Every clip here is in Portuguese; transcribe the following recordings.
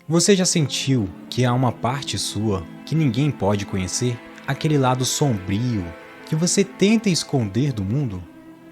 Você já sentiu que há uma parte sua que ninguém pode conhecer? Aquele lado sombrio que você tenta esconder do mundo?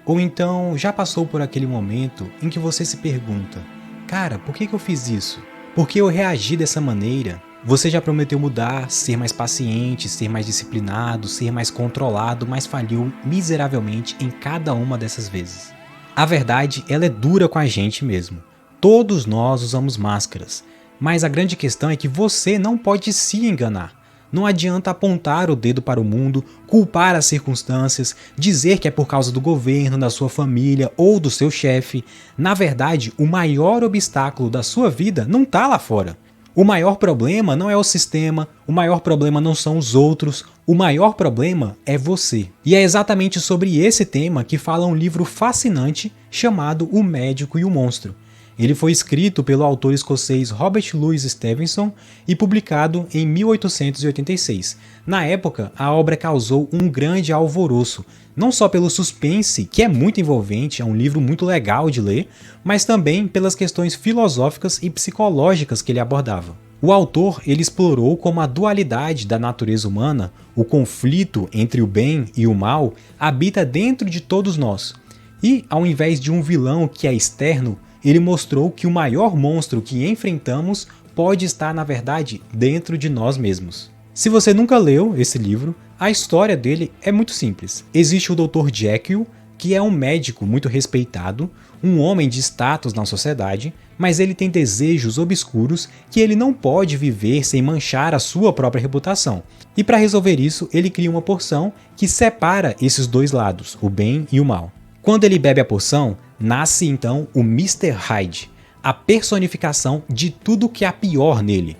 Ou então já passou por aquele momento em que você se pergunta: cara, por que eu fiz isso? Por que eu reagi dessa maneira? Você já prometeu mudar, ser mais paciente, ser mais disciplinado, ser mais controlado, mas falhou miseravelmente em cada uma dessas vezes. A verdade, ela é dura com a gente mesmo. Todos nós usamos máscaras. Mas a grande questão é que você não pode se enganar. Não adianta apontar o dedo para o mundo, culpar as circunstâncias, dizer que é por causa do governo, da sua família ou do seu chefe. Na verdade, o maior obstáculo da sua vida não está lá fora. O maior problema não é o sistema, o maior problema não são os outros, o maior problema é você. E é exatamente sobre esse tema que fala um livro fascinante chamado O Médico e o Monstro. Ele foi escrito pelo autor escocês Robert Louis Stevenson e publicado em 1886. Na época, a obra causou um grande alvoroço, não só pelo suspense, que é muito envolvente, é um livro muito legal de ler, mas também pelas questões filosóficas e psicológicas que ele abordava. O autor ele explorou como a dualidade da natureza humana, o conflito entre o bem e o mal, habita dentro de todos nós. E, ao invés de um vilão que é externo, ele mostrou que o maior monstro que enfrentamos pode estar, na verdade, dentro de nós mesmos. Se você nunca leu esse livro, a história dele é muito simples. Existe o Dr. Jekyll, que é um médico muito respeitado, um homem de status na sociedade, mas ele tem desejos obscuros que ele não pode viver sem manchar a sua própria reputação. E para resolver isso, ele cria uma poção que separa esses dois lados, o bem e o mal. Quando ele bebe a poção, nasce então o Mr. Hyde, a personificação de tudo que há pior nele.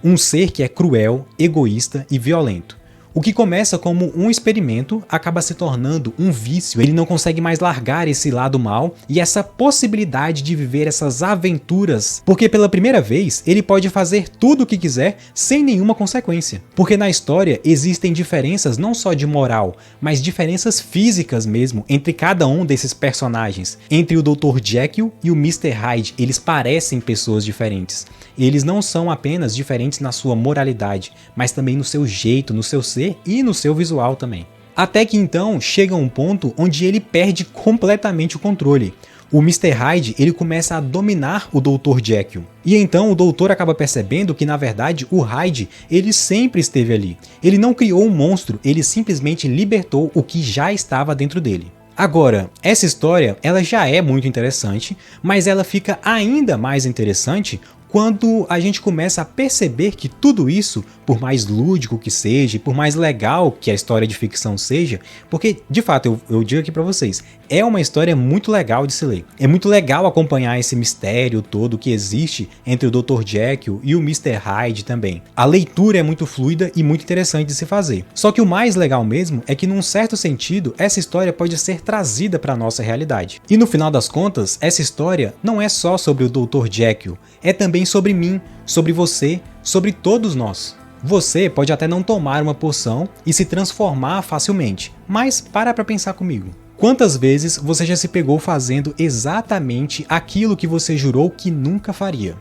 Um ser que é cruel, egoísta e violento. O que começa como um experimento acaba se tornando um vício. Ele não consegue mais largar esse lado mal e essa possibilidade de viver essas aventuras, porque pela primeira vez ele pode fazer tudo o que quiser sem nenhuma consequência. Porque na história existem diferenças não só de moral, mas diferenças físicas mesmo entre cada um desses personagens. Entre o Dr. Jekyll e o Mr. Hyde, eles parecem pessoas diferentes. Eles não são apenas diferentes na sua moralidade, mas também no seu jeito, no seu ser e no seu visual também. Até que então chega um ponto onde ele perde completamente o controle. O Mr. Hyde ele começa a dominar o Dr. Jekyll. E então o doutor acaba percebendo que na verdade o Hyde ele sempre esteve ali. Ele não criou um monstro, ele simplesmente libertou o que já estava dentro dele. Agora, essa história ela já é muito interessante, mas ela fica ainda mais interessante quando a gente começa a perceber que tudo isso, por mais lúdico que seja, por mais legal que a história de ficção seja, porque de fato eu digo aqui pra vocês, é uma história muito legal de se ler. É muito legal acompanhar esse mistério todo que existe entre o Dr. Jekyll e o Mr. Hyde também. A leitura é muito fluida e muito interessante de se fazer. Só que o mais legal mesmo é que num certo sentido essa história pode ser trazida para a nossa realidade. E no final das contas, essa história não é só sobre o Dr. Jekyll, é também sobre mim, sobre você, sobre todos nós. Você pode até não tomar uma poção e se transformar facilmente, mas para pensar comigo. Quantas vezes você já se pegou fazendo exatamente aquilo que você jurou que nunca faria?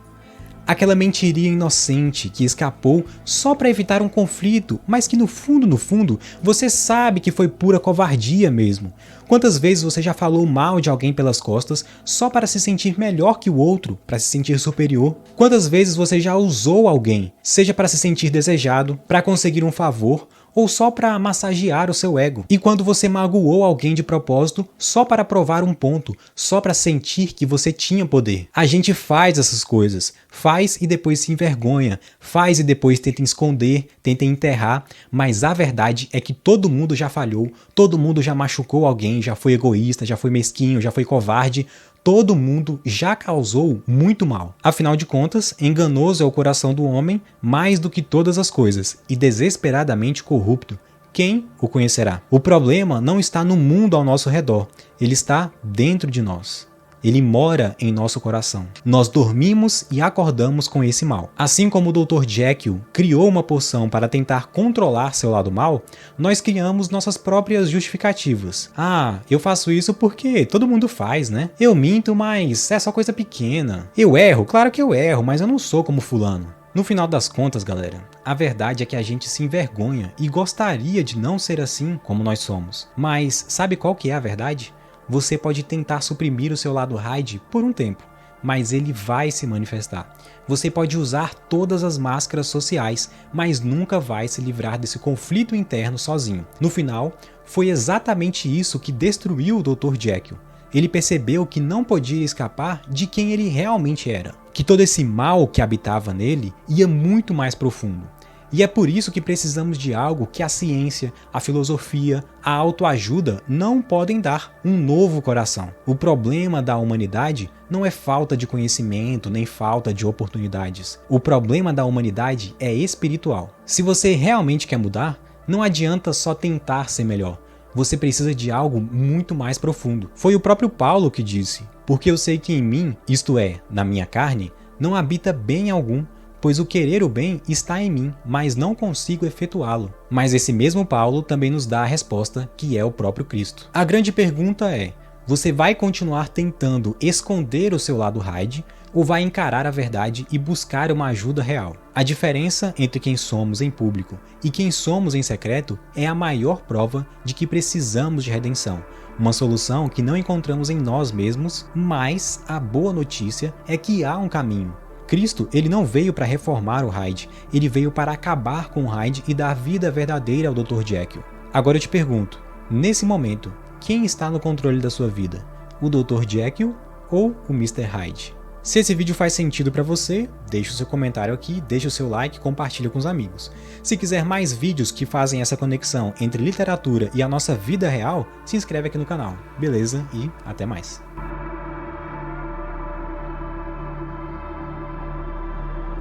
Aquela mentirinha inocente que escapou só para evitar um conflito, mas que no fundo, você sabe que foi pura covardia mesmo. Quantas vezes você já falou mal de alguém pelas costas só para se sentir melhor que o outro, para se sentir superior? Quantas vezes você já usou alguém, seja para se sentir desejado, para conseguir um favor, ou só para massagear o seu ego? E quando você magoou alguém de propósito só para provar um ponto, só para sentir que você tinha poder? A gente faz essas coisas, faz e depois se envergonha, faz e depois tenta esconder, tenta enterrar, mas a verdade é que todo mundo já falhou, todo mundo já machucou alguém, já foi egoísta, já foi mesquinho, já foi covarde. Todo mundo já causou muito mal. Afinal de contas, enganoso é o coração do homem mais do que todas as coisas, e desesperadamente corrupto. Quem o conhecerá? O problema não está no mundo ao nosso redor, ele está dentro de nós. Ele mora em nosso coração. Nós dormimos e acordamos com esse mal. Assim como o Dr. Jekyll criou uma poção para tentar controlar seu lado mal, nós criamos nossas próprias justificativas. Ah, eu faço isso porque todo mundo faz, né? Eu minto, mas é só coisa pequena. Eu erro, claro que eu erro, mas eu não sou como fulano. No final das contas, galera, a verdade é que a gente se envergonha e gostaria de não ser assim como nós somos. Mas sabe qual que é a verdade? Você pode tentar suprimir o seu lado Hyde por um tempo, mas ele vai se manifestar. Você pode usar todas as máscaras sociais, mas nunca vai se livrar desse conflito interno sozinho. No final, foi exatamente isso que destruiu o Dr. Jekyll. Ele percebeu que não podia escapar de quem ele realmente era, que todo esse mal que habitava nele ia muito mais profundo. E é por isso que precisamos de algo que a ciência, a filosofia, a autoajuda não podem dar: um novo coração. O problema da humanidade não é falta de conhecimento nem falta de oportunidades. O problema da humanidade é espiritual. Se você realmente quer mudar, não adianta só tentar ser melhor. Você precisa de algo muito mais profundo. Foi o próprio Paulo que disse: porque eu sei que em mim, isto é, na minha carne, não habita bem algum, pois o querer o bem está em mim, mas não consigo efetuá-lo. Mas esse mesmo Paulo também nos dá a resposta, que é o próprio Cristo. A grande pergunta é: você vai continuar tentando esconder o seu lado Hyde ou vai encarar a verdade e buscar uma ajuda real? A diferença entre quem somos em público e quem somos em secreto é a maior prova de que precisamos de redenção. Uma solução que não encontramos em nós mesmos, mas a boa notícia é que há um caminho. Cristo, ele não veio para reformar o Hyde, ele veio para acabar com o Hyde e dar vida verdadeira ao Dr. Jekyll. Agora eu te pergunto, nesse momento, quem está no controle da sua vida? O Dr. Jekyll ou o Mr. Hyde? Se esse vídeo faz sentido para você, deixa o seu comentário aqui, deixa o seu like e compartilha com os amigos. Se quiser mais vídeos que fazem essa conexão entre literatura e a nossa vida real, se inscreve aqui no canal. Beleza? E até mais.